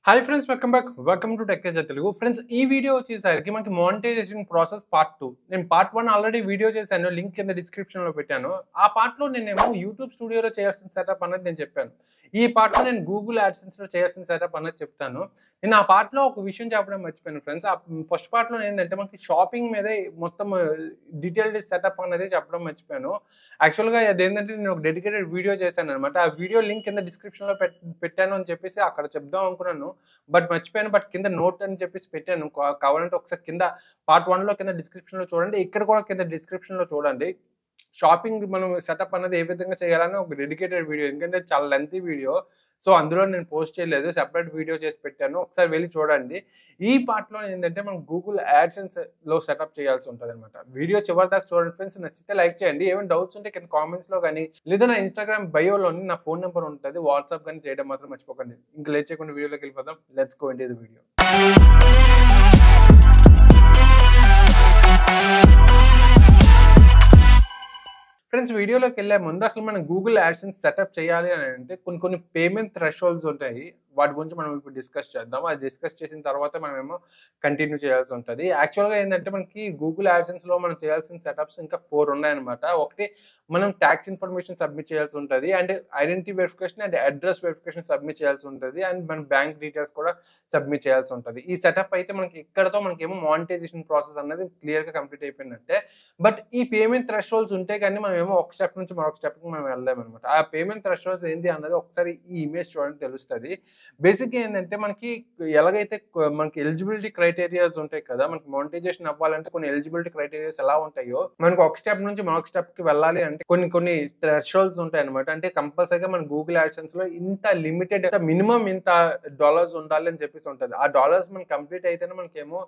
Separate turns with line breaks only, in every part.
Hi friends, welcome back. Welcome to tech Teja Telugu. Friends, ఈ video వచ్చేసరికి మనకి మానిటైజేషన్ ప్రాసెస్ పార్ట్ 2. నేను పార్ట్ 1 ఆల్రెడీ వీడియో చేశాను. లింక్ కింద డిస్క్రిప్షన్‌లో పెట్టాను. ఆ పార్ట్‌లో నేనేమో యూట్యూబ్ స్టూడియోలో చేయాల్సిన సెటప్ అన్నది నేను చెప్పాను. ఈ పార్ట్‌లో నేను గూగుల్ యాడ్సెన్స్‌లో చేయాల్సిన సెటప్ అన్నది చెప్తాను. నేను ఆ పార్ట్‌లో ఒక విషయం చెప్పడం మర్చిపోయాను ఫ్రెండ్స్. ఫస్ట్ పార్ట్‌లో ఏంటంటే మనకి షాపింగ్ మీదే మొత్తం డీటెయిల్డ్ సెటప్ అనేది చెప్పడం మర్చిపోయాను. యాక్చువల్‌గా అదేంటంటే నేను ఒక డెడికేటెడ్ వీడియో చేశాననమాట. ఆ వీడియో లింక్ కింద డిస్క్రిప్షన్‌లో పెట్టాను అని చెప్పేసి అక్కడ చెప్దాం అనుకున్నాను. బట్ మర్చిపోయాను. బట్ కింద నోట్ అని చెప్పేసి పెట్టాను. కావాలంటే ఒకసారి కింద పార్ట్ 1లో కింద డిస్క్రిప్షన్‌లో చూడండి. ఇక్కడ కూడా కింద డిస్క్రిప్షన్‌లో చూడండి. షాపింగ్ మనం సెటప్ అన్నది ఏ విధంగా చేయాలని ఒక డెడికేటెడ్ వీడియో. ఎందుకంటే చాలా లెంతీ వీడియో. సో, అందులో నేను పోస్ట్ చేయలేదు. సెపరేట్ వీడియో చేసి పెట్టాను. ఒకసారి వెళ్లి చూడండి. ఈ పార్ట్‌లో ఏంటంటే మనం గూగుల్ యాడ్సెన్స్‌లో సెటప్ చేయాల్సి ఉంటదనమాట. వీడియో చివరి దాకా చూడండి ఫ్రెండ్స్. నచ్చితే లైక్ చేయండి. ఏమైనా డౌట్స్ ఉంటే కింద కామెంట్స్‌లో గాని లేదా నా ఇన్‌స్టాగ్రామ్ బయోలోని నా ఫోన్ నంబర్ ఉంటది. వాట్సాప్ గాని చేయడం మాత్రం మర్చిపోకండి. ఇంక లేట్ చేయకుండా వీడియోలోకి వెళ్ళిపోదాం. Let's go into the video. Friends, వీడియోలోకెళ్ళే ముందు అసలు మనం గూగుల్ యాడ్సెన్స్ సెటప్ చేయాలి అని అంటే కొన్ని పేమెంట్ థ్రెషోల్డ్స్ ఉంటాయి. వాటి గురించి మనం ఇప్పుడు డిస్కస్ చేద్దాం. అది డిస్కస్ చేసిన తర్వాత మనమేమో కంటిన్యూ చేయాల్సి ఉంటది. యాక్చువల్‌గా ఏందంటే మనకి గూగుల్ యాడ్సెన్స్‌లో మనం చేయాల్సిన సెటప్స్ ఇంకా 4 ఉన్నాయన్నమాట. ఒకటి, మనం టాక్స్ ఇన్ఫర్మేషన్ సబ్మిట్ చేయాల్సి ఉంటది. And identity verification and address verification submit చేయాల్సి ఉంటది. అండ్ మన బ్యాంక్ డీటెయిల్స్ కూడా సబ్మిట్ చేయాల్సి ఉంటది. ఈ సెటప్ అయితే మనకి ఇక్కడితో మనకేమో మానిటైజేషన్ ప్రాసెస్ అనేది క్లియర్‌గా కంప్లీట్ అయిపోయినట్టే. బట్ ఈ పేమెంట్ థ్రెషోల్డ్స్ ఉంటే గాని మనమేమో ఒక స్టెప్ నుంచి మరొక స్టెప్‌కి మనం వెళ్ళలేమనమాట. ఆ పేమెంట్ థ్రెషోల్డ్స్ ఏంటి అన్నది ఒకసారి ఈ ఇమేజ్ చూడండి తెలుస్తది. బేసిక్‌గా ఏందంటే మనకి ఎలాగైతే మనకి ఎలిజిబిలిటీ క్రైటీరియాస్ ఉంటాయి కదా! మనకి మానిటైజేషన్ అవ్వాలంటే కొన్ని ఎలిజిబిలిటీ క్రైటీరియాస్ ఎలా ఉంటాయో, మనకు ఒక స్టెప్ నుంచి మరొక స్టెప్‌కి వెళ్ళాలి అంటే కొన్ని థ్రెషోల్డ్స్ ఉంటాయన్నమాట. అంటే కంపల్సరీగా మన గూగుల్ యాడ్సెన్స్‌లో ఇంత లిమిటెడ్ మినిమమ్ ఇంత డాలర్స్ ఉండాలి అని చెప్పేసి ఉంటది. ఆ డాలర్స్ మనకి కంప్లీట్ అయితేనే మనకేమో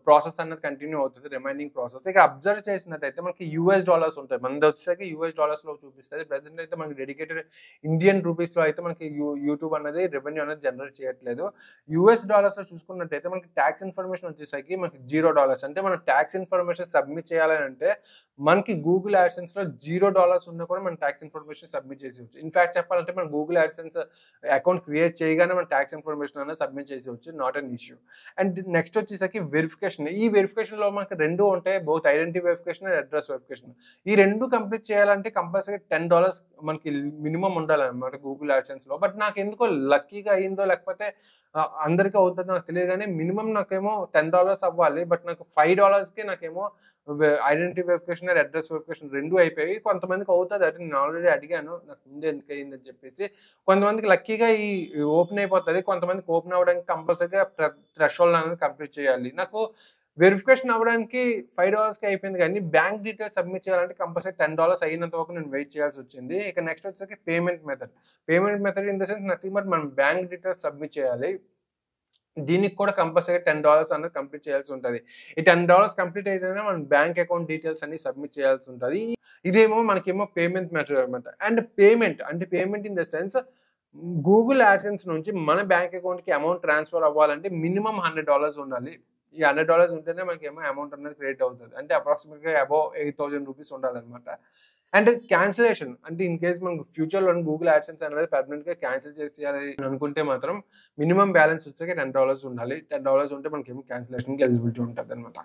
ప్రాసెస్ అనేది కంటిన్యూ అవుతది. Remaining process. ఇక అబ్జర్వ్ చేసినట్టయితే మనకి యూఎస్ డాలర్స్ ఉంటాయి. మనదొచ్చేసరికి యూఎస్ డాలర్స్‌లో చూపిస్తది. ప్రెజెంట్ అయితే మనకి డెడికేటెడ్ ఇండియన్ రూపీస్‌లో అయితే మనకి యూట్యూబ్ అనేది రెవెన్యూ అనేది జనరేట్ చేయట్లేదు. యూఎస్ డాలర్స్‌లో చూసుకున్నట్టయితే మనకి టాక్స్ ఇన్ఫర్మేషన్ వచ్చేసరికి మనకి $0. అంటే మనం టాక్స్ ఇన్ఫర్మేషన్ సబ్మిట్ చేయాలని అంటే మనకి గూగుల్ యాడ్సెన్స్‌లో $0 ఉన్నా కూడా మనం టాక్స్ ఇన్ఫర్మేషన్ సబ్మిట్ చేసేయొచ్చు. ఇన్‌ఫాక్ట్ చెప్పాలంటే మనం గూగుల్ యాడ్సెన్స్ అకౌంట్ క్రియేట్ చేయగానే మనం టాక్స్ ఇన్ఫర్మేషన్ అనేది సబ్మిట్ చేసేయొచ్చు. Not an issue. And next వచ్చేసరికి వెరిఫికేషన్. ఈ వెరిఫికేషన్‌లో మనకి 2 ఉంటాయి. Both identity verification and address verification. ఈ 2 కంప్లీట్ చేయాలంటే కంపల్సరీ $10 మనకి మినిమమ్ ఉండాలన్నమాట గూగుల్ యాడ్సెన్స్‌లో. బట్ నాకెందుకో లక్కీగా అయిందో లేకపోతే అందరికి అవుతదో నాకు తెలీదు గానీ మినిమమ్ నాకేమో $10 అవ్వాలి. బట్ నాకు $5కే నాకేమో identity verification and address verification 2 అయిపోయాయి. కొంతమందికి అవుతది. అంటే నేను ఆల్రెడీ అడిగాను. నాకు ముందే ఎందుకయిందని చెప్పేసి. కొంతమందికి లక్కీగా ఓపెన్ అయిపోతది. కొంతమందికి ఓపెన్ అవ్వడానికి కంపల్సరీగా థ్రెషోల్డ్ అనేది కంప్లీట్ చేయాలి. నాకు వెరిఫికేషన్ అవ్వడానికి $5కే అయిపోయింది గానీ, బ్యాంక్ డీటెయిల్స్ సబ్మిట్ చేయాలంటే కంపల్సరీ $10 అయినంత వరకు నేను వెయిట్ చేయాల్సొచ్చింది. ఇక నెక్స్ట్ వచ్చేసరికి payment method. Payment method in the sense nothing but మనం బ్యాంక్ డీటెయిల్స్ సబ్మిట్ చేయాలి. దీనికి కూడా కంపల్సరీ $10 అన్నది కంప్లీట్ చేయాల్సి ఉంటది. ఈ $10 కంప్లీట్ అయితేనే మన బ్యాంక్ అకౌంట్ డీటెయిల్స్ అన్ని సబ్మిట్ చేయాల్సి ఉంటది. ఇదేమో మనకేమో పేమెంట్ మెథడ్ అన్నమాట. And payment in the sense Google AdSense నుంచి మన బ్యాంక్ అకౌంట్‌కి అమౌంట్ ట్రాన్స్‌ఫర్ అవ్వాలంటే మినిమమ్ $100 ఉండాలి. ఈ $100 ఉంటేనే మనకేమో అమౌంట్ అనేది క్రెడిట్ అవుతది. అంటే అప్రాక్సిమేట్‌గా అబోవ్ ₹8,000 ఉండాలన్నమాట. అండ్ క్యాన్సిలేషన్ అంటే ఇన్ కేస్ మనకు ఫ్యూచర్‌లో గూగుల్ యాడ్సెన్స్ అనేది పర్మనెంట్‌గా క్యాన్సిల్ చేసేయాలి అనుకుంటే మాత్రం మినిమమ్ బ్యాలెన్స్ వచ్చేసరికి $10 ఉండాలి. $10 ఉంటే మనకేమో క్యాన్సిలేషన్‌కి ఎలిజిబిలిటీ ఉంటదన్నమాట.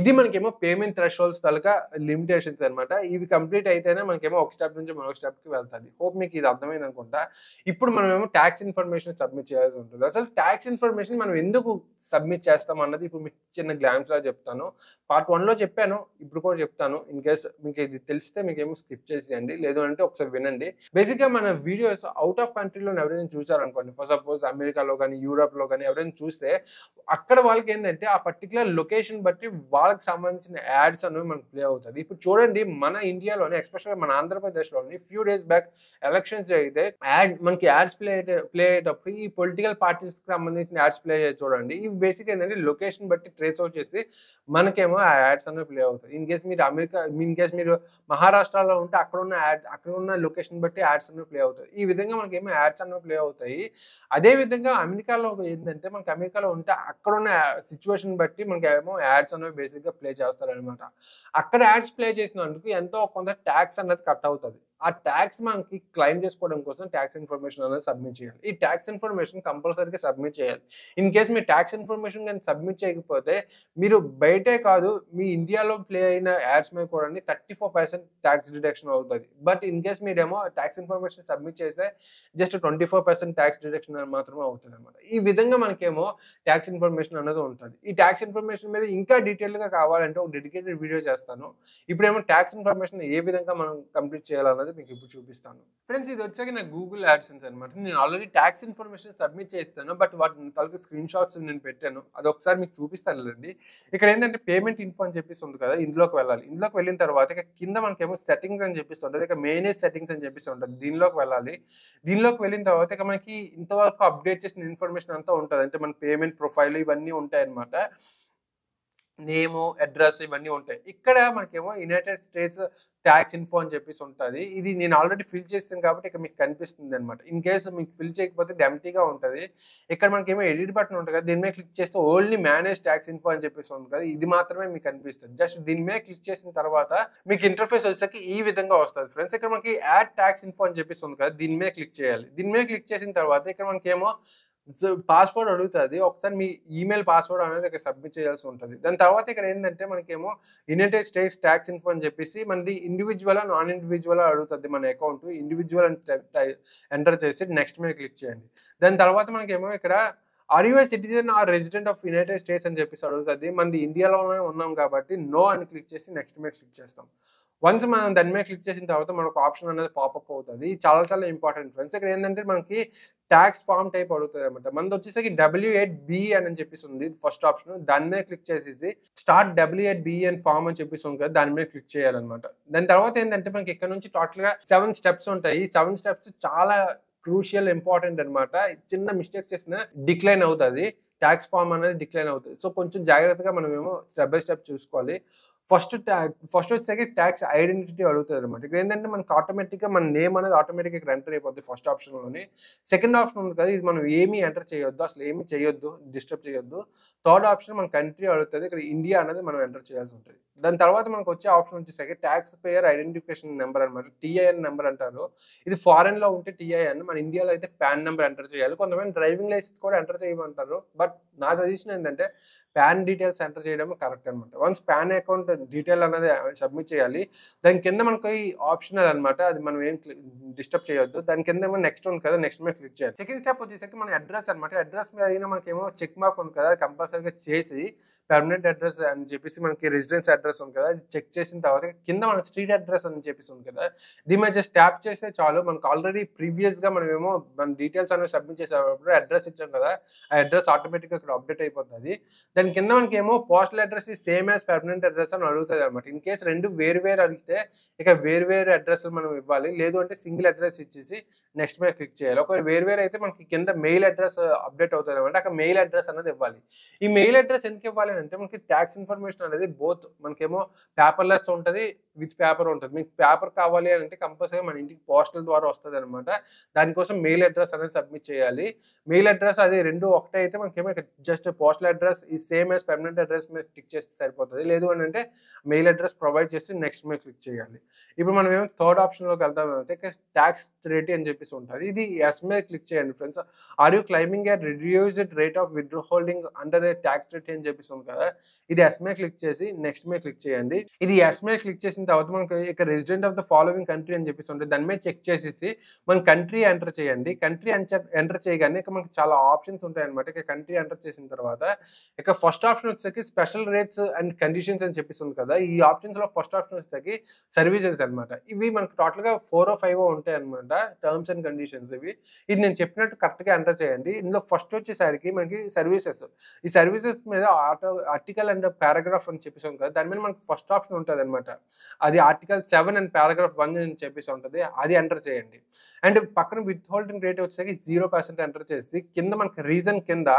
ఇది మనకేమో పేమెంట్ థ్రెషోల్డ్స్ తాలూకా లిమిటేషన్స్ అన్నమాట. ఇవి కంప్లీట్ అయితేనే మనకేమో ఒక స్టెప్ నుంచి మరొక స్టెప్‌కి వెళ్తది. హోప్ మీకు ఇది అర్థమైందనుకుంటా. ఇప్పుడు మనమేమో టాక్స్ ఇన్ఫర్మేషన్ సబ్మిట్ చేయాల్సి ఉంటది. అసలు టాక్స్ ఇన్ఫర్మేషన్ మనం ఎందుకు సబ్మిట్ చేస్తాం అన్నది ఇప్పుడు మీకు చిన్న గ్లాన్స్‌లా చెప్తాను. పార్ట్ 1లో చెప్పాను. ఇప్పుడు కూడా చెప్తాను. ఇన్ కేస్ మీకు ఇది తెలిస్తే మీకేమో స్కిప్ చేసేయండి. లేదు అంటే ఒకసారి వినండి. బేసిక్‌గా మన వీడియోస్ ఔట్ ఆఫ్ కంట్రీలో ఎవరైనా చూసారనుకోండి. ఫర్ సపోజ్ అమెరికాలో గాని, యూరోప్‌లో గాని ఎవరైనా చూస్తే అక్కడ వాళ్ళకేందంటే ఆ పర్టిక్యులర్ లొకేషన్ బట్టి వాళ్ళకి సంబంధించిన యాడ్స్ అనేవి మనకు ప్లే అవుతది. ఇప్పుడు చూడండి మన ఇండియాలోనే ఎస్పెషల్‌గా మన ఆంధ్రప్రదేశ్‌లోని ఫ్యూ డేస్ బ్యాక్ ఎలక్షన్స్ జరిగితే మనకి యాడ్స్ ప్లే అయ్యేటప్పుడు ఈ పొలిటికల్ పార్టీస్‌కి సంబంధించిన యాడ్స్ ప్లే అయ్యాయి చూడండి. ఇవి బేసిక్‌గా ఏంటంటే లొకేషన్ బట్టి ట్రేస్ ఔట్ చేసి మనకేమో ఆ యాడ్స్ అనేవి ప్లే అవుతాయి. ఇన్ కేస్ మీరు మహారాష్ట్రలో ఉంటే అక్కడున్న లొకేషన్ బట్టి యాడ్స్ అనేవి ప్లే అవుతాయి. ఈ విధంగా మనకేమో యాడ్స్ అనేవి ప్లే అవుతాయి. అదే విధంగా అమెరికాలో ఏందంటే మనకి అమెరికాలో ఉంటే అక్కడున్న సిట్యుయేషన్ బట్టి మనకేమో యాడ్స్ అనేవి బేసిక్‌గా ప్లే చేస్తారనమాట. అక్కడ యాడ్స్ ప్లే చేసినందుకు ఎంతో కొంత టాక్స్ అన్నది కట్ అవుతది. ఆ ట్యాక్స్ మనకి క్లెయిమ్ చేసుకోవడం కోసం ట్యాక్స్ ఇన్ఫర్మేషన్ అనేది సబ్మిట్ చేయాలి. ఈ ట్యాక్స్ ఇన్ఫర్మేషన్ కంపల్సరీగా సబ్మిట్ చేయాలి. In case me tax information గాని సబ్మిట్ చేయకపోతే మీరు బయటే కాదు మీ ఇండియాలో ప్లే అయిన యాడ్స్ మీద కూడా 34% ట్యాక్స్ డిడక్షన్ అవుతది. బట్ ఇన్ కేస్ మీరేమో ట్యాక్స్ ఇన్ఫర్మేషన్ సబ్మిట్ చేస్తే జస్ట్ 24% ట్యాక్స్ డిడక్షన్ మాత్రమే అవుతదన్నమాట. ఈ విధంగా మనకేమో ట్యాక్స్ ఇన్ఫర్మేషన్ అనేది ఉంటది. ఈ ట్యాక్స్ ఇన్ఫర్మేషన్ మీద ఇంకా డీటెయిల్‌గా కావాలంటే ఒక డెడికేటెడ్ వీడియో చేస్తాను. ఇప్పుడేమో ట్యాక్స్ ఇన్ఫర్మేషన్ ఏ విధంగా మనం కంప్లీట్ చేయాలన్నది మీకు ఇప్పుడు చూపిస్తాను. ఫ్రెండ్స్ ఇది వచ్చాక నా గూగుల్ యాడ్సెన్స్ అన్నమాట. నేను ఆల్రెడీ ట్యాక్స్ ఇన్ఫర్మేషన్ సబ్మిట్ చేస్తాను. బట్ వాటి తాలూకు స్క్రీన్ షాట్స్ నేను పెట్టాను. అదొకసారి మీకు చూపిస్తానులెండి. ఇక్కడ ఏంటంటే పేమెంట్ ఇన్ఫో అని చెప్పేసి ఉంది కదా! ఇందులోకి వెళ్ళాలి. ఇందులోకి వెళ్ళిన తర్వాత ఇక కింద మనకేమో సెట్టింగ్స్ అని చెప్పేసి ఉంటది. ఇక మేనేజ్ సెట్టింగ్స్ అని చెప్పేసి ఉంటది. దీనిలోకి వెళ్ళాలి. దీనిలోకి వెళ్ళిన తర్వాత ఇక మనకి ఇంతవరకు అప్డేట్ చేసిన ఇన్ఫర్మేషన్ అంతా ఉంటది. అంటే మన పేమెంట్ ప్రొఫైల్ ఇవన్నీ ఉంటాయన్నమాట. నేము, అడ్రెస్ ఇవన్నీ ఉంటాయి. ఇక్కడ మనకేమో యునైటెడ్ స్టేట్స్ టాక్స్ ఇన్ఫో అని చెప్పేసి ఉంటది. ఇది నేను ఆల్రెడీ ఫిల్ చేసాను కాబట్టి ఇక్కడ మీకు కనిపిస్తుందన్నమాట. ఇన్ కేస్ మీకు ఫిల్ చేయకపోతే ఇది ఎంప్టీగా ఉంటది. ఇక్కడ మనకేమో ఎడిట్ బటన్ ఉంటది కదా! దీని మీద క్లిక్ చేస్తే ఓన్లీ మేనేజ్ టాక్స్ ఇన్ఫో అని చెప్పేసి ఉంది కదా! ఇది మాత్రమే మీకు కనిపిస్తది. జస్ట్ దీని మీద క్లిక్ చేసిన తర్వాత మీకు ఇంటర్ఫేస్ వచ్చేసరికి ఈ విధంగా వస్తది ఫ్రెండ్స్. ఇక్కడ మనకి యాడ్ టాక్స్ ఇన్ఫో అని చెప్పేసి ఉంది కదా! దీని మీద క్లిక్ చేయాలి. దీని మీద క్లిక్ చేసిన తర్వాత ఇక్కడ మనకేమో పాస్‌వర్డ్ అడుగుతది. ఒకసారి మీ ఈమెయిల్ పాస్‌వర్డ్ అనేది ఇక్కడ సబ్మిట్ చేయాల్సి ఉంటది. దాని తర్వాత ఇక్కడ ఏందంటే మనకేమో యునైటెడ్ స్టేట్స్ టాక్స్ ఇన్ఫో అని చెప్పేసి మనది ఇండివిడ్యువలా, నాన్ ఇండివిడ్యువలా అడుగుతది మన అకౌంట్. ఇండివిడ్యువల్ అని ఎంటర్ చేసి నెక్స్ట్ మీద క్లిక్ చేయండి. దాని తర్వాత మనకేమో ఇక్కడ are you a citizen or resident of United States అని చెప్పేసి అడుగుతది. మనది ఇండియాలోనే ఉన్నాం కాబట్టి నో అని క్లిక్ చేసి నెక్స్ట్ మీద క్లిక్ చేస్తాం. వన్స్ మనం దాని మీద క్లిక్ చేసిన తర్వాత మనకు ఆప్షన్ అనేది పాపప్ అవుతది. చాలా చాలా ఇంపార్టెంట్ ఫ్రెండ్స్. ఇక్కడ ఏందంటే మనకి టాక్స్ ఫార్మ్ టైప్ అడుగుతదన్నమాట. మనదొచ్చేసరికి W8B అని చెప్పేసి ఉంది ఫస్ట్ ఆప్షన్. దాని మీద క్లిక్ చేసేసి స్టార్ట్ W8B అండ్ ఫార్మ్ అని చెప్పేసి ఉంది కదా! దాని మీద క్లిక్ చేయాలన్నమాట. దాని తర్వాత ఏందంటే మనకి ఇక్కడ నుంచి టోటల్‌గా 7 స్టెప్స్ ఉంటాయి. ఈ 7 స్టెప్స్ చాలా క్రూషియల్ ఇంపార్టెంట్ అన్నమాట. చిన్న మిస్టేక్స్ చేసినా డిక్లైన్ అవుతది. టాక్స్ ఫార్మ్ అనేది డిక్లైన్ అవుతది. సో కొంచెం జాగ్రత్తగా మనమేమో స్టెప్ బై స్టెప్ చూసుకోవాలి. ఫస్ట్ వచ్చేసరికి టాక్స్ ఐడెంటిటీ అడుగుతదన్నమాట. ఇక్కడ ఏందంటే మనకి ఆటోమేటిక్‌గా మన నేమ్ అనేది ఆటోమేటిక్‌గా ఇక్కడ ఎంటర్ అయిపోద్ది ఫస్ట్ ఆప్షన్‌లోని. సెకండ్ ఆప్షన్ ఉంది కదా! ఇది మనం ఏమి ఎంటర్ చేయొద్దు. అసలు ఏమి చేయొద్దు. డిస్టర్బ్ చేయొద్దు. థర్డ్ ఆప్షన్ మన కంట్రీ అడుగుతది. ఇక్కడ ఇండియా అనేది మనం ఎంటర్ చేయాల్సి ఉంటది. దాని తర్వాత మనకొచ్చే ఆప్షన్ వచ్చేసరికి టాక్స్ పేయర్ ఐడెంటిఫికేషన్ నంబర్ అన్నమాట. టీఐఎన్ నంబర్ అంటారు. ఇది ఫారెన్‌లో ఉంటే టీఐఎన్. మన ఇండియాలో అయితే పాన్ నంబర్ ఎంటర్ చేయాలి. కొంతమంది డ్రైవింగ్ లైసెన్స్ కూడా ఎంటర్ చేయమంటారు. బట్ నా సజెషన్ ఏంటంటే పాన్ డీటెయిల్స్ ఎంటర్ చేయడం కరెక్ట్ అనమాట. వన్స్ పాన్ అకౌంట్ డీటెయిల్ అనేది సబ్మిట్ చేయాలి. దాని కింద మనకి ఆప్షనల్ అనమాట. అది మనం ఏం డిస్టర్బ్ చేయొద్దు. దాని కింద ఏమో నెక్స్ట్ ఉంది కదా! నెక్స్ట్ మీద క్లిక్ చేయాలి. సెకండ్ స్టెప్ వచ్చేసరికి మన అడ్రెస్ అనమాట. అడ్రెస్ మీద అయినా మనకేమో చెక్ మార్క్ ఉంది కదా! కంపల్సరీగా చేసి పర్మనెంట్ అడ్రెస్ అని చెప్పేసి మనకి రెసిడెన్స్ అడ్రెస్ ఉంది కదా! అది చెక్ చేసిన తర్వాత కింద మనకి స్ట్రీట్ అడ్రెస్ అని చెప్పేసి ఉంది కదా! దీని మీద జస్ట్ ట్యాప్ చేస్తే చాలు. మనకు ఆల్రెడీ ప్రీవియస్‌గా మనమేమో మన డీటెయిల్స్ అనేవి సబ్మిట్ చేసేటప్పుడు అడ్రెస్ ఇచ్చాం కదా! ఆ అడ్రెస్ ఆటోమేటిక్‌గా ఇక్కడ అప్డేట్ అయిపోతది. దాని కింద మనకేమో postal address is same as permanent address అని అడుగుతదన్నమాట. ఇన్ కేస్ 2 వేరు అడిగితే ఇక వేరు అడ్రెస్‌లు మనం ఇవ్వాలి. లేదు అంటే సింగిల్ అడ్రెస్ ఇచ్చేసి నెక్స్ట్ మీద క్లిక్ చేయాలి. ఒకవేళ వేరు అయితే మనకి కింద మెయిల్ అడ్రెస్ అప్డేట్ అవుతదన్నమాట. అక్కడ మెయిల్ అడ్రెస్ అనేది ఇవ్వాలి. ఈ మెయిల్ అడ్రెస్ ఎందుకు ఇవ్వాలి అంటే మనకి టాక్స్ ఇన్ఫర్మేషన్ అనేది బోత్ మనకేమో పేపర్‌లెస్ ఉంటది. విత్ పేపర్ ఉంటది. మీకు పేపర్ కావాలి అంటే కంపల్సరీగా మన ఇంటికి పోస్టల్ ద్వారా వస్తదన్నమాట. దానికోసం మెయిల్ అడ్రెస్ అనేది సబ్మిట్ చేయాలి. మెయిల్ అడ్రెస్ అది 2 ఒకటే అయితే మనకేమో జస్ట్ పోస్టల్ అడ్రెస్ ఈ సేమ్ యాస్ పర్మనెంట్ అడ్రెస్ మీద క్లిక్ చేస్తే సరిపోతది. లేదు అనంటే మెయిల్ అడ్రెస్ ప్రొవైడ్ చేసి నెక్స్ట్ మీద క్లిక్ చేయాలి. ఇప్పుడు మనం ఏమో థర్డ్ ఆప్షన్‌లోకి వెళ్తామంటే టాక్స్ రేట్ అని చెప్పేసి ఉంటది. ఇది యెస్ మీద క్లిక్ చేయండి friends. Are you claiming a reduced rate of withholding under a tax rate అని చెప్పేసి ఉంది కదా! ఇది యెస్ మీద క్లిక్ చేసి నెక్స్ట్ మీద క్లిక్ చేయండి. ఇది యెస్ మీద క్లిక్ చేసిన తర్వాత మనకు ఇక్కడ resident of the following country అని చెప్పేసి ఉంటది. దాని మీద చెక్ చేసేసి మన కంట్రీ ఎంటర్ చేయండి. కంట్రీ ఎంటర్ చేయగానే ఇక మనకి చాలా ఆప్షన్స్ ఉంటాయన్నమాట. ఇక కంట్రీ ఎంటర్ చేసిన తర్వాత ఇక ఫస్ట్ ఆప్షన్ వచ్చేసరికి స్పెషల్ రేట్స్ అండ్ కండిషన్స్ అని చెప్పేసి ఉంది కదా! ఈ ఆప్షన్స్‌లో ఫస్ట్ ఆప్షన్ వచ్చేసరికి సర్వీసెస్ అన్నమాట. ఇవి మనకు టోటల్‌గా 4 5 ఉంటాయన్నమాట. టర్మ్స్ అండ్ కండిషన్స్ ఇవి. ఇది నేను చెప్పినట్టు కరెక్ట్‌గా ఎంటర్ చేయండి. ఇందులో ఫస్ట్ వచ్చేసరికి మనకి సర్వీసెస్. ఈ సర్వీసెస్ మీద ఆర్టికల్ అండ్ పారాగ్రాఫ్ అని చెప్పేసి ఉంది కదా! దాని మీద మనకి ఫస్ట్ ఆప్షన్ ఉంటదన్నమాట. అది ఆర్టికల్ 7 అండ్ పారాగ్రాఫ్ 1 అని చెప్పేసి ఉంటది. అది ఎంటర్ చేయండి. అండ్ పక్కన విత్‌హోల్డింగ్ రేట్ వచ్చేసరికి 0% ఎంటర్ చేసి కింద మనకి రీజన్ కింద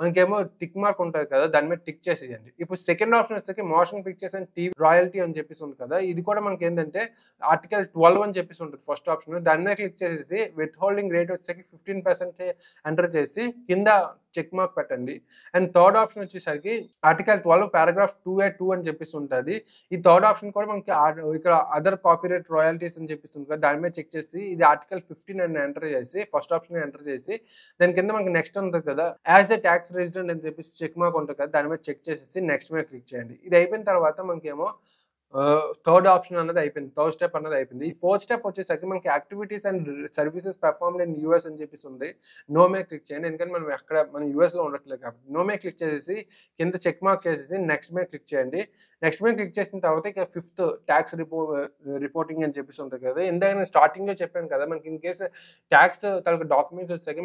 మనకేమో టిక్ మార్క్ ఉంటది కదా! దాని మీద టిక్ చేసేయండి. ఇప్పుడు సెకండ్ ఆప్షన్ వచ్చేసరికి motion pictures and TV royalty అని చెప్పేసి ఉంది కదా! ఇది కూడా మనకేందంటే ఆర్టికల్ 12 అని చెప్పేసి ఉంటది ఫస్ట్ ఆప్షన్. దాని మీద క్లిక్ చేసేసి విత్‌హోల్డింగ్ రేట్ వచ్చేసరికి 15% ఎంటర్ చేసి కింద చెక్ మార్క్ పెట్టండి. అండ్ థర్డ్ ఆప్షన్ వచ్చేసరికి ఆర్టికల్ 12 పారాగ్రాఫ్ 2A2 అని చెప్పేసి ఉంటది. ఈ థర్డ్ ఆప్షన్ కూడా మనకి ఇక్కడ అదర్ కాపీరైట్ రాయల్టీస్ అని చెప్పేసి ఉంటుంది కదా, దాని మీద చెక్ చేసి ఇది ఆర్టికల్ 15 అని ఎంటర్ చేసి ఫస్ట్ ఆప్షన్ ఎంటర్ చేసి దాని కింద మనకి నెక్స్ట్ ఉంటుంది కదా, యాజ్ ఎ ట్యాక్స్ రెసిడెంట్ అని చెప్పేసి చెక్ మార్క్ ఉంటుంది కదా, దాని మీద చెక్ చేసేసి నెక్స్ట్ మీద క్లిక్ చేయండి. ఇది అయిపోయిన తర్వాత మనకేమో థర్డ్ ఆప్షన్ అన్నది అయిపోయింది. థర్డ్ స్టెప్ అన్నది అయిపోయింది. ఈ ఫోర్త్ స్టెప్ వచ్చేసరికి మనకి activities and services performed in US అని చెప్పేసి ఉంది. నో మే క్లిక్ చేయండి. ఎందుకంటే మనం యూఎస్లో ఉండట్లేదు కాబట్టి నో మే క్లిక్ చేసేసి కింద చెక్ మార్క్ చేసేసి నెక్స్ట్ మే క్లిక్ చేయండి. నెక్స్ట్ మే క్లిక్ చేసిన తర్వాత ఇక ఫిఫ్త్ ట్యాక్స్ రిపోర్టింగ్ అని చెప్పేసి ఉంటుంది కదా. ఇందాక నేను స్టార్టింగ్లో చెప్పాను కదా, మనకి ఇన్ కేసు ట్యాక్స్ తాలూకు డాక్యుమెంట్స్ వచ్చాక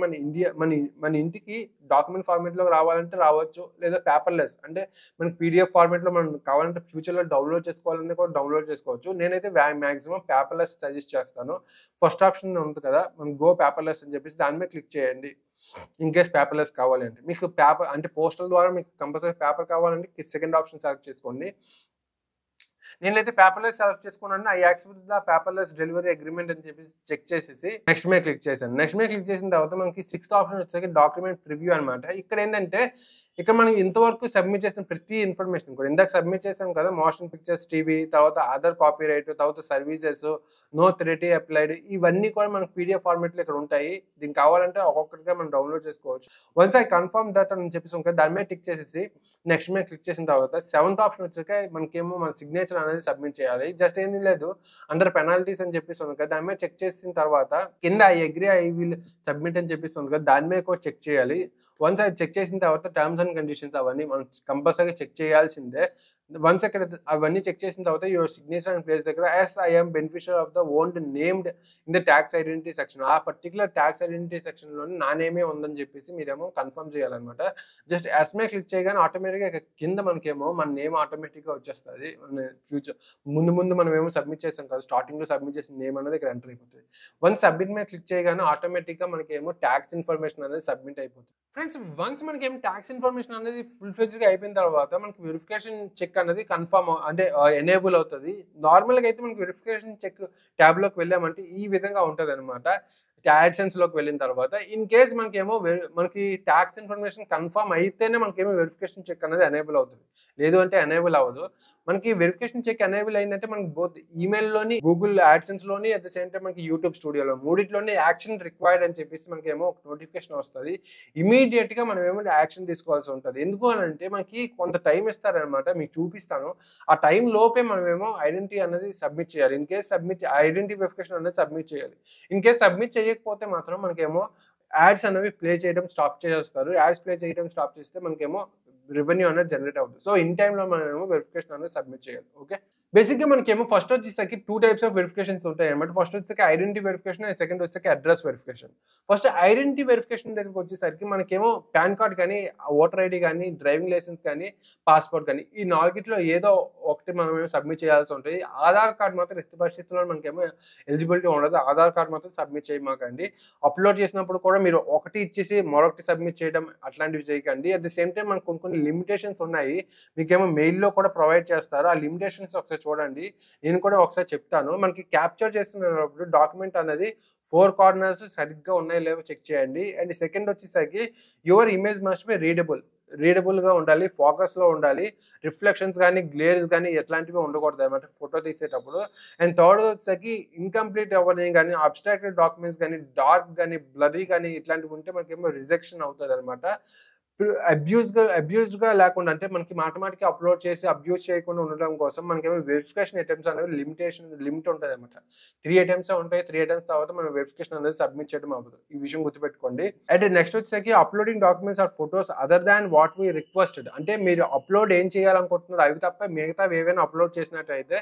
మన ఇంటికి డాక్యుమెంట్ ఫార్మేట్లో రావాలంటే రావచ్చు, లేదా పేపర్లెస్ అంటే మనకి పీడిఎఫ్ ఫార్మేట్లో మనం కావాలంటే ఫ్యూచర్లో డౌన్లోడ్ చేసుకోవాలంటే కూడా డౌన్లోడ్ చేసుకోవచ్చు. నేనైతే మాక్సిమం పేపర్లెస్ సజెస్ట్ చేస్తాను. ఫస్ట్ ఆప్షన్ ఉంటుంది కదా, మనం గో పేపర్లెస్ అని చెప్పేసి దాని మీద క్లిక్ చేయండి. ఇన్ కేస్ పేపర్లెస్ కావాలంటే, మీకు పేపర్ అంటే పోస్టల్ ద్వారా మీకు కంపల్సరీ పేపర్ కావాలంటే సెకండ్ ఆప్షన్ సెలెక్ట్ చేసుకోండి. నేనైతే పేపర్లెస్ సెలెక్ట్ చేసుకున్నాను. I accept the paperless delivery agreement అని చెప్పేసి చెక్ చేసేసి నెక్స్ట్ మే క్లిక్ చేశాను. నెక్స్ట్ మే క్లిక్ చేసిన తర్వాత మనకి సిక్స్త్ ఆప్షన్ వచ్చేసి డాక్యుమెంట్ ప్రివ్యూ అనమాట. ఇక్కడ ఏంటంటే ఇక్కడ మనం ఇంతవరకు సబ్మిట్ చేసిన ప్రతి ఇన్ఫర్మేషన్ కూడా ఇందాక సబ్మిట్ చేసాం కదా, మోషన్ పిక్చర్స్ టీవీ, తర్వాత అదర్ కాపీరైట్, తర్వాత సర్వీసెస్, నో థ్రెటీ అప్లైడ్, ఇవన్నీ కూడా మనకి పీడిఎఫ్ ఫార్మేట్లో ఇక్కడ ఉంటాయి. దీనికి కావాలంటే ఒక్కొక్కటిగా మనం డౌన్లోడ్ చేసుకోవచ్చు. వన్స్ ఐ కన్ఫర్మ్ దట్ అని చెప్పేసి ఉంటుంది, దాని మీద టిక్ చేసేసి నెక్స్ట్ మీద క్లిక్ చేసిన తర్వాత సెవెంత్ ఆప్షన్ వచ్చాక మనకేమో మన సిగ్నేచర్ అనేది సబ్మిట్ చేయాలి. జస్ట్ ఏమీ లేదు, అండర్ పెనాల్టీస్ అని చెప్పేసి ఉంది కదా, దాని మీద చెక్ చేసిన తర్వాత కింద I agree I will submit అని చెప్పేసి ఉంది కదా, దాని మీద కూడా చెక్ చేయాలి. వన్స్ అది చెక్ చేసిన తర్వాత టర్మ్స్ అండ్ కండిషన్స్ అవన్నీ మనం కంపల్సరీగా చెక్ చేయాల్సిందే. వన్స్ అక్కడ అవన్నీ చెక్ చేసిన తర్వాత యువర్ సిగ్నేచర్ అండ్ ప్లేస్ దగ్గర yes I am beneficiary of the owned named in the tax identity section, ఆ పర్టికులర్ ట్యాక్స్ ఐడెంటిటీ సెక్షన్లోనే నా నేమే ఉందని చెప్పేసి మీరేమో కన్ఫర్మ్ చేయాలన్నమాట. జస్ట్ ఎస్ మే క్లిక్ చేయగానే ఆటోమేటిక్గా కింద మనకేమో మన నేమ్ ఆటోమేటిక్గా వచ్చేస్తుంది. ఫ్యూచర్ ముందు మనం ఏమో సబ్మిట్ చేసాం కదా, స్టార్టింగ్లో సబ్మిట్ చేసిన నేమ్ అనేది ఇక్కడ ఎంటర్ అయిపోతుంది. వన్స్ సబ్మిట్ మీద క్లిక్ చేయగానే ఆటోమేటిక్గా మనకేమో ట్యాక్స్ ఇన్ఫర్మేషన్ అనేది సబ్మిట్ అయిపోతుంది. ఫ్రెండ్స్, వన్స్ మనకేమో ట్యాక్స్ ఇన్ఫర్మేషన్ అనేది ఫుల్ ఫ్లెడ్జ్డ్గా అయిపోయిన తర్వాత మనకి వెరిఫికేషన్ చెక్ అనేది కన్ఫర్మ్ అంటే ఎనేబుల్ అవుతుంది. నార్మల్గా అయితే మనకి వెరిఫికేషన్ చెక్ ట్యాబ్లోకి వెళ్ళామంటే ఈ విధంగా ఉంటుంది అనమాట. యాడ్సెన్స్లోకి వెళ్ళిన తర్వాత ఇన్ కేస్ మనకి ట్యాక్స్ ఇన్ఫర్మేషన్ కన్ఫర్మ్ అయితేనే మనకేమో వెరిఫికేషన్ చెక్ అనేది ఎనేబుల్ అవుతుంది, లేదు అంటే ఎనేబుల్ అవ్వదు. మనకి వెరిఫికేషన్ చెక్ ఎనేబుల్ అయిందంటే మనకి బోత్ ఈమెయిల్లోని, గూగుల్ యాడ్సెన్స్లోని, అట్ ద సేమ్ టైం మనకి యూట్యూబ్ స్టూడియోలో మూడిట్లోనే యాక్షన్ రిక్వైర్డ్ అని చెప్పేసి మనకేమో ఒక నోటిఫికేషన్ వస్తుంది. ఇమీడియట్గా మనం ఏమో యాక్షన్ తీసుకోవాల్సి ఉంటుంది. ఎందుకు అని అంటే మనకి కొంత టైం ఇస్తారనమాట, మీకు చూపిస్తాను. ఆ టైం లోపే మనమేమో ఐడెంటిటీ అనేది సబ్మిట్ చేయాలి. ఇన్ కేస్ ఐడెంటిటీ వెరిఫికేషన్ అనేది సబ్మిట్ చేయాలి. ఇన్ కేస్ సబ్మిట్ చేయకపోతే మాత్రం మనకేమో యాడ్స్ అనేవి ప్లే చేయడం స్టాప్ చేస్తారు. యాడ్స్ ప్లే చేయడం స్టాప్ చేస్తే మనకేమో రెవెన్యూ అనేది జనరేట్ అవుతుంది. సో ఇన్ టైంలో మనమేమో వెరిఫికేషన్ అనేది సబ్మిట్ చేయాలి. ఓకే, బేసిక్గా మనకేమో ఫస్ట్ వచ్చేసరికి 2 టైప్స్ ఆఫ్ వెరిఫికేషన్స్ ఉంటాయి అనమాట. ఫస్ట్ వచ్చేసరికి ఐడెంటిటీ వెరిఫికేషన్, అండ్ సెకండ్ వచ్చేసరికి address verification. First identity verification దగ్గరికి వచ్చేసరికి మనకేమో పాన్ కార్డ్ కానీ, ఓటర్ ఐడి కానీ, డ్రైవింగ్ లైసెన్స్ కానీ, పాస్పోర్ట్ కానీ, ఈ నాలుగిట్లో ఏదో ఒకటి మనమేమో సబ్మిట్ చేయాల్సి ఉంటుంది. ఆధార్ కార్డ్ మాత్రం ఎట్టి పరిస్థితుల్లో మనకేమో ఎలిజిబిలిటీ ఉండదు. ఆధార్ కార్డ్ మాత్రం సబ్మిట్ చేయమాకండి. అప్లోడ్ చేసినప్పుడు కూడా మీరు ఒకటి ఇచ్చేసి మరొకటి సబ్మిట్ చేయడం అట్లాంటివి చేయకండి. అట్ ద సేమ్ టైం మనకు కొన్ని లిమిటేషన్స్ ఉన్నాయి, మీకేమో మెయిల్లో కూడా ప్రొవైడ్ చేస్తారు. ఆ లిమిటేషన్స్ ఒకసారి చూడండి, నేను కూడా ఒకసారి చెప్తాను. మనకి క్యాప్చర్ చేస్తున్నప్పుడు డాక్యుమెంట్ అనేది 4 కార్నర్స్ సరిగ్గా ఉన్నాయో లేవో చెక్ చేయండి. అండ్ సెకండ్ వచ్చేసరికి యువర్ ఇమేజ్ మస్ట్ బి రీడబుల్గా ఉండాలి, ఫోకస్లో ఉండాలి, రిఫ్లెక్షన్స్ కానీ, గ్లేర్స్ కానీ ఎట్లాంటివి ఉండకూడదు అనమాట ఫోటో తీసేటప్పుడు. అండ్ థర్డ్ వచ్చేసరికి ఇన్కంప్లీట్ అవ్వని కానీ, అబ్స్ట్రాక్టెడ్ డాక్యుమెంట్స్ కానీ, డార్క్ కానీ, బ్లరీ కానీ ఇట్లాంటివి ఉంటే మనకేమో రిజెక్షన్ అవుతుంది అనమాట. అబ్యూజ్డ్గా లేకుండా అంటే మనకి మాటిమాటికి అప్లోడ్ చేసి అబ్యూజ్ చేయకుండా ఉండడం కోసం మనకేమో వెరిఫికేషన్ అటెంప్ట్స్ అనేవి లిమిట్ ఉంటుంది అనమాట. 3 అటెంప్ట్స్ ఉంటాయి. 3 అటెంప్ట్స్ తర్వాత మనం వెరిఫికేషన్ అనేది సబ్మిట్ చేయడం అవ్వదు. ఈ విషయం గుర్తుపెట్టుకోండి. అండ్ నెక్స్ట్ వచ్చేసరికి uploading documents are photos other than what we requested, అంటే మీరు అప్లోడ్ ఏం చేయాలనుకుంటున్నారు అవి తప్ప మిగతావి ఏవైనా అప్లోడ్ చేసినట్టయితే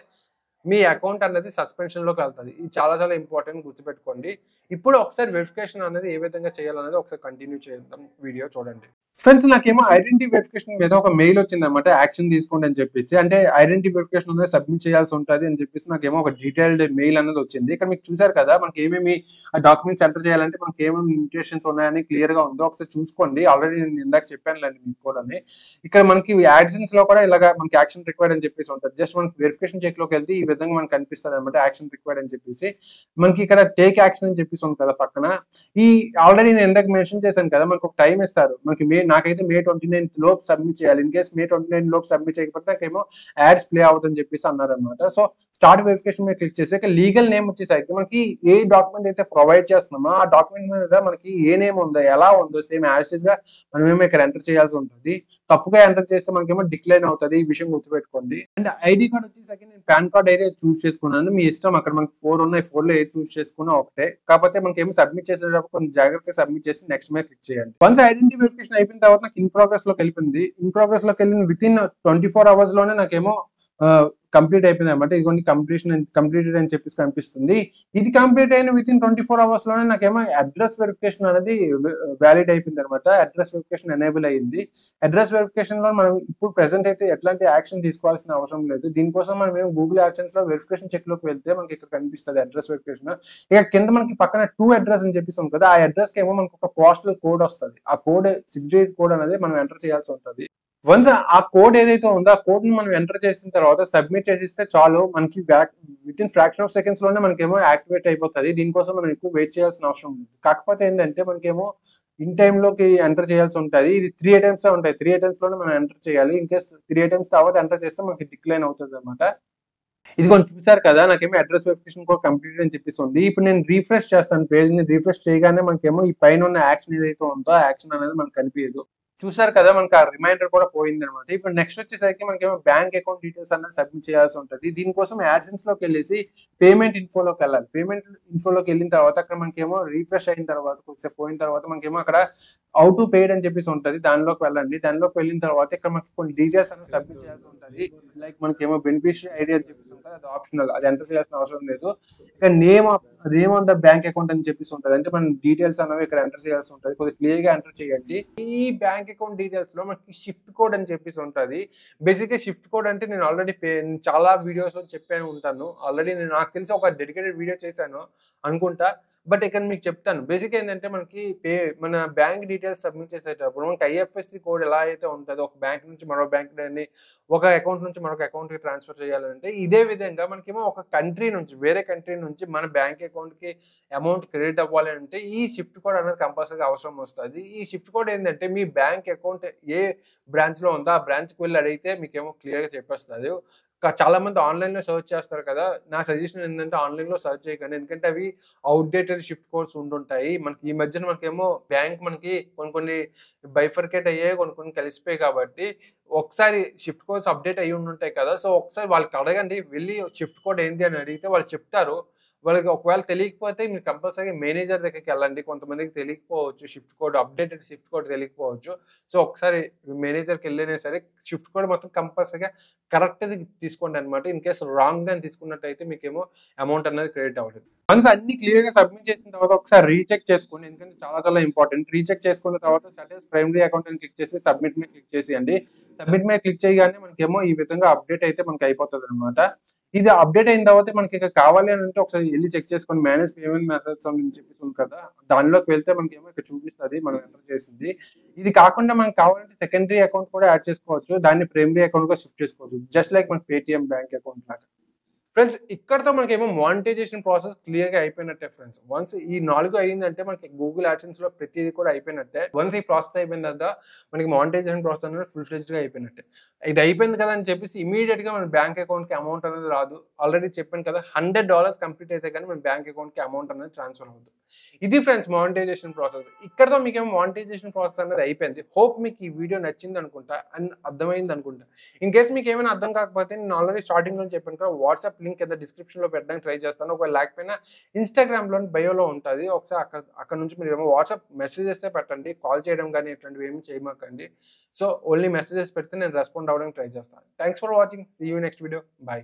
మీ అకౌంట్ అనేది సస్పెన్షన్లోకి వెళ్తుంది. ఇది చాలా ఇంపార్టెంట్, గుర్తుపెట్టుకోండి. ఇప్పుడు ఒకసారి వెరిఫికేషన్ అనేది ఏ విధంగా చేయాలనేది ఒకసారి కంటిన్యూ చేద్దాం, వీడియో చూడండి. ఫ్రెండ్స్ నాకేమో ఐడెంటిటీ వెరిఫికేషన్ మీద ఒక మెయిల్ వచ్చిందనమాట. యాక్షన్ తీసుకోండి అని చెప్పేసి. అంటే ఐడెంటిటీ వెరిఫికేషన్ అనేది సబ్మిట్ చేయాల్సి ఉంటది అని చెప్పేసి నాకేమో ఒక డీటెయిల్డ్ మెయిల్ అనేది వచ్చింది. ఇక్కడ మీకు చూసారు కదా! మనకి ఏమేమి డాక్యుమెంట్స్ ఎంటర్ చేయాలంటే మనకి ఏమేమి లిమిటేషన్స్ ఉన్నాయని క్లియర్‌గా ఉందో ఒకసారి చూసుకోండి. ఆల్రెడీ నేను ఇందాక చెప్పానులెండి మీకు కూడాని. ఇక్కడ మనకి యాడ్సెన్స్‌లో కూడా ఇలాగ మనకి యాక్షన్ రిక్వైర్డ్ అని చెప్పేసి ఉంటది. జస్ట్ మనకి వెరిఫికేషన్ చెక్‌లోకెళ్తే ఈ విధంగా మనకు కనిపిస్తదనమాట. యాక్షన్ రిక్వైర్డ్ అని చెప్పేసి. మనకి ఇక్కడ టేక్ యాక్షన్ అని చెప్పేసి ఉంది కదా పక్కన. ఈ ఆల్రెడీ నేను ఇందాక మెన్షన్ చేశాను కదా! మనకు ఒక టైమ్ ఇస్తారు. మనకి నాకైతే మే 29 లోపు సబ్మిట్ చేయాలి. ఇన్ కేస్ మే 29 లోపు సబ్మిట్ చేయకపోతే నాకేమో యాడ్స్ ప్లే అవ్వదని చెప్పేసి అన్నారనమాట. సో స్టార్ట్ వెరిఫికేషన్ మీద క్లిక్ చేసాక లీగల్ నేమ్ వచ్చేసరికి మనకి ఏ డాక్యుమెంట్ అయితే ప్రొవైడ్ చేస్తున్నామో ఆ డాక్యుమెంట్ మీద మనకి ఏ నేమ్ ఉందో, ఎలా ఉందో సేమ్ యాజ్ ఇట్ ఈస్‌గా మనమేమో ఇక్కడ ఎంటర్ చేయాల్సి ఉంటది. తప్పుగా ఎంటర్ చేస్తే మనకేమో డిక్లైన్ అవుతది. ఈ విషయం గుర్తుపెట్టుకోండి. అండ్ ఐడీ కార్డ్ వచ్చేసరికి నేను పాన్ కార్డ్ అయితే చూజ్ చేసుకున్నాను. మీ ఇష్టం అక్కడ మనకి 4 ఉన్నాయి. 4లో ఏది చూజ్ చేసుకున్నా ఒకటే. కాకపోతే మనకేమో సబ్మిట్ చేసేటప్పుడు కొంచెం జాగ్రత్తగా సబ్మిట్ చేసి నెక్స్ట్ మీద క్లిక్ చేయండి. వన్స్ ఐడెంటిటీ వెరిఫికేషన్ అయిపోయిన తర్వాత నాకు ఇన్ ప్రోగ్రెస్ లోకి వెళ్ళిపోయింది. ఇన్ ప్రోగ్రెస్ లోకి వెళ్ళిన వితిన్ 24 అవర్స్ లోనే నాకేమో కంప్లీట్ అయిపోయింది అనమాట. ఇదిగోండి కంప్లీటెడ్ అని చెప్పేసి కనిపిస్తుంది. ఇది కంప్లీట్ అయిన వితిన్ 24 అవర్స్ లోనే నాకేమో అడ్రస్ వెరిఫికేషన్ అనేది వ్యాలిడ్ అయిపోయింది అనమాట. అడ్రస్ వెరిఫికేషన్ ఎనేబుల్ అయ్యింది. అడ్రస్ వెరిఫికేషన్ లో మనం ఇప్పుడు ప్రెసెంట్ అయితే ఎట్లాంటి యాక్షన్ తీసుకోవాల్సిన అవసరం లేదు. దీనికోసం మనం ఏమో గూగుల్ యాడ్సెన్స్ లో వెరిఫికేషన్ చెక్ లోకి వెళ్తే మనకి ఇక్కడ కనిపిస్తుంది అడ్రస్ వెరిఫికేషన్. ఇక కింద మనకి పక్కన 2 అడ్రస్ అని చెప్పేసి ఉంది కదా! ఆ అడ్రస్ కి ఏమో మనకు ఒక పోస్టల్ కోడ్ వస్తది. ఆ కోడ్ 6 డిజిట్ కోడ్ అనేది మనం ఎంటర్ చేయాల్సి ఉంటది. వన్స్ ఆ కోడ్ ఏదైతే ఉందో ఆ కోడ్ ని మనం ఎంటర్ చేసిన తర్వాత సబ్మిట్ చేసిస్తే చాలు మనకి వితిన్ ఫ్రాక్షన్ ఆఫ్ సెకండ్స్ లోనే మనకేమో యాక్టివేట్ అయిపోతది. దీనికోసం మనం ఎక్కువ వెయిట్ చేయాల్సిన అవసరం లేదు. కాకపోతే ఏంటంటే మనకేమో ఇన్ టైమ్ లోకి ఎంటర్ చేయాల్సి ఉంటది. ఇది 3 అటెంప్ట్స్ ఉంటాయి. 3 అటెంప్ట్స్ లోనే మనం ఎంటర్ చేయాలి. ఇన్ కేస్ 3 అటెంప్ట్స్ తర్వాత ఎంటర్ చేస్తే మనకి డిక్లైన్ అవుతదన్నమాట. ఇది కొంచెం చూసారు కదా! నాకేమో అడ్రస్ వెరిఫికేషన్ కూడా కంప్లీటెడ్ అని చెప్పేసి ఉంది. ఇప్పుడు నేను రిఫ్రెష్ చేస్తాను పేజ్‌ని. రిఫ్రెష్ చేయగానే మనకేమో ఈ పైనున్న యాక్షన్ ఏదైతే ఉందో ఆ యాక్షన్ అనేది మనకు కనిపియదు. చూసారు కదా! మనకు ఆ రిమైండర్ కూడా పోయిందనమాట. ఇప్పుడు నెక్స్ట్ వచ్చేసరికి మనకేమో బ్యాంక్ అకౌంట్ డీటెయిల్స్ అన్నది సబ్మిట్ చేయాల్సి ఉంటది. దీనికోసం యాడ్సెన్స్‌లోకెళ్ళేసి పేమెంట్ ఇన్ఫోలోకెళ్ళాలి. పేమెంట్ ఇన్ఫోలోకెళ్ళిన తర్వాత అక్కడ మనకేమో రిఫ్రెష్ అయిన తర్వాత కొద్దిసేపు పోయిన తర్వాత మనకేమో అక్కడ హౌ టు పెయిడ్ అని చెప్పేసి ఉంటది. దానిలోకి వెళ్ళండి. దానిలోకి వెళ్ళిన తర్వాత ఇక్కడ మనకి కొన్ని డీటెయిల్స్ అనేవి సబ్మిట్ చేయాల్సి ఉంటది. లైక్ మనకేమో బెనిఫిషియరీ ఐడీ అని చెప్పేసి ఉంటది. అది ఆప్షనల్. అది ఎంటర్ చేయాల్సిన అవసరం లేదు. ఇక name of the bank account అని చెప్పేసి ఉంటది. అంటే మన డీటెయిల్స్ అనేవి ఇక్కడ ఎంటర్ చేయాల్సి ఉంటది. కొద్దిగా క్లియర్‌గా ఎంటర్ చేయండి. ఈ బ్యాంక్ అకౌంట్ డీటెయిల్స్ లో మనకి షిఫ్ట్ కోడ్ అని చెప్పేసి ఉంటది. బేసిక్‌గా షిఫ్ట్ కోడ్ అంటే నేను ఆల్రెడీ చాలా వీడియోస్‌లో చెప్పే ఉంటాను. ఆల్రెడీ నాకు తెలిసి ఒక డెడికేటెడ్ వీడియో చేశాను అనుకుంటా. బట్ ఇక్కడ మీకు చెప్తాను. బేసిక్‌గా ఏంటంటే మనకి మన బ్యాంక్ డీటెయిల్స్ సబ్మిట్ చేసేటప్పుడు మనకి ఐఎఫ్ఎస్‌సి కోడ్ ఎలా అయితే ఉంటదో ఒక బ్యాంక్ నుంచి మరో బ్యాంక్‌ని ఒక అకౌంట్ నుంచి మరొక అకౌంట్‌కి ట్రాన్స్‌ఫర్ చేయాలంటే ఇదే విధంగా మనకేమో ఒక కంట్రీ నుంచి వేరే కంట్రీ నుంచి మన బ్యాంక్ అకౌంట్‌కి అమౌంట్ క్రెడిట్ అవ్వాలి అంటే ఈ షిఫ్ట్ కోడ్ అనేది కంపల్సరీగా అవసరం వస్తది. ఈ షిఫ్ట్ కోడ్ ఏంటంటే మీ బ్యాంక్ అకౌంట్ ఏ బ్రాంచ్‌లో ఉందో ఆ బ్రాంచ్‌కి వెళ్లి అడిగితే మీకేమో క్లియర్‌గా చెప్పేస్తది. చాలా మంది ఆన్‌లైన్‌లో సెర్చ్ చేస్తారు కదా! నా సజెషన్ ఏంటంటే ఆన్‌లైన్‌లో సెర్చ్ చేయకండి. ఎందుకంటే అవి ఔట్‌డేటెడ్ షిఫ్ట్ కోడ్స్ ఉండుంటాయి. మనకి ఈ మధ్యన మనకేమో బ్యాంక్ మనకి కొన్ని కొన్ని బైఫర్కేట్ అయ్యాయి. కొన్ని కొన్ని కలిసిపోయాయి కాబట్టి ఒకసారి షిఫ్ట్ కోడ్స్ అప్‌డేట్ అయ్యి ఉండుంటాయి కదా! సో ఒకసారి వాళ్ళకి అడగండి. వెళ్లి షిఫ్ట్ కోడ్ ఏంటి అని అడిగితే వాళ్ళు చెప్తారు. వాళ్ళకి ఒకవేళ తెలియకపోతే మీరు కంపల్సరీగా మేనేజర్ దగ్గరికెళ్ళండి. కొంతమందికి తెలియకపోవచ్చు. అప్‌డేటెడ్ షిఫ్ట్ కోడ్ తెలియకపోవచ్చు. సో ఒకసారి మేనేజర్‌కెళ్ళైనా సరే షిఫ్ట్ కోడ్ మొత్తం కంపల్సరీగా కరెక్ట్‌ది తీసుకోండనమాట. ఇన్ కేస్ రాంగ్‌దని తీసుకున్నట్టయితే మీకేమో అమౌంట్ అనేది క్రెడిట్ అవ్వదు. వన్స్ అన్ని క్లియర్‌గా సబ్మిట్ చేసిన తర్వాత ఒకసారి రీచెక్ చేసుకోండి. ఎందుకంటే చాలా చాలా ఇంపార్టెంట్. రీచెక్ చేసుకున్న తర్వాత సెటిల్స్ ప్రైమరీ అకౌంట్ అని క్లిక్ చేసి సబ్మిట్ మీద క్లిక్ చేసేయండి. సబ్మిట్ మీద క్లిక్ చేయగానే మనకేమో ఈ విధంగా అప్‌డేట్ అయితే మనకి అయిపోతదనమాట. ఇది అప్‌డేట్ అయిన తర్వాత మనకి ఇక కావాలి అని అంటే ఒకసారి ఎళ్లి చెక్ చేసుకోండి. మేనేజ్ పేమెంట్ మెథడ్స్ అని చెప్పేసి ఉంది కదా! దానిలోకి వెళ్తే మనకేమో ఇక్కడ చూపిస్తది మనం ఎంటర్ చేసింది. ఇది కాకుండా మనకు కావాలంటే సెకండరీ అకౌంట్ కూడా యాడ్ చేసుకోవచ్చు. దాన్ని ప్రైమరీ అకౌంట్‌గా షిఫ్ట్ చేసుకోవచ్చు. జస్ట్ లైక్ మన పేటీఎం బ్యాంక్ అకౌంట్ లాగా. ఫ్రెండ్స్ ఇక్కడితో మనకేమో మానిటైజేషన్ ప్రాసెస్ క్లియర్‌గా అయిపోయినట్టే ఫ్రెండ్స్. వన్స్ ఈ 4 అయిందంటే మనకి గూగుల్ యాడ్సెన్స్‌లో ప్రతీది కూడా అయిపోయినట్టే. వన్స్ ఈ ప్రాసెస్ అయిపోయిన తర్వాత మనకి మానిటైజేషన్ ప్రాసెస్ అనేది ఫుల్ ఫ్లెడ్జ్డ్‌గా అయిపోయినట్టే. ఇది అయిపోయింది కదా! అని చెప్పేసి ఇమ్మీడియేట్‌గా మన బ్యాంక్ అకౌంట్‌కి అమౌంట్ అనేది రాదు. ఆల్రెడీ చెప్పాను కదా! $100 కంప్లీట్ అయితే గాని మన బ్యాంక్ అకౌంట్‌కి అమౌంట్ అనేది ట్రాన్స్‌ఫర్ అవ్వదు. ఇది ఫ్రెండ్స్ మానిటైజేషన్ ప్రాసెస్. ఇక్కడితో మీకేమో మానిటైజేషన్ ప్రాసెస్ అనేది అయిపోయింది. హోప్ మీకు ఈ వీడియో నచ్చిందనుకుంటా అండ్ అర్థమైందనుకుంటా. ఇన్ కేస్ మీకేమైనా అర్థం కాకపోతే నేను ఆల్రెడీ స్టార్టింగ్‌లో చెప్పాను కదా! వాట్సాప్ లింక్ కింద డిస్క్రిప్షన్‌లో పెట్టడానికి ట్రై చేస్తాను. ఒకవేళ లేకపోయినా ఇన్‌స్టాగ్రామ్‌లోని బయోలో ఉంటది. ఒకసారి అక్కడ నుంచి మీరేమో వాట్సాప్ మెసేజెసే పెట్టండి. కాల్ చేయడం గాని ఇట్లాంటివి ఏమి చేయమాకండి. సో, ఓన్లీ మెసేజెస్ పెడితే నేను రెస్పాండ్ అవ్వడానికి ట్రై చేస్తాను. Thanks for watching. See you next video. By.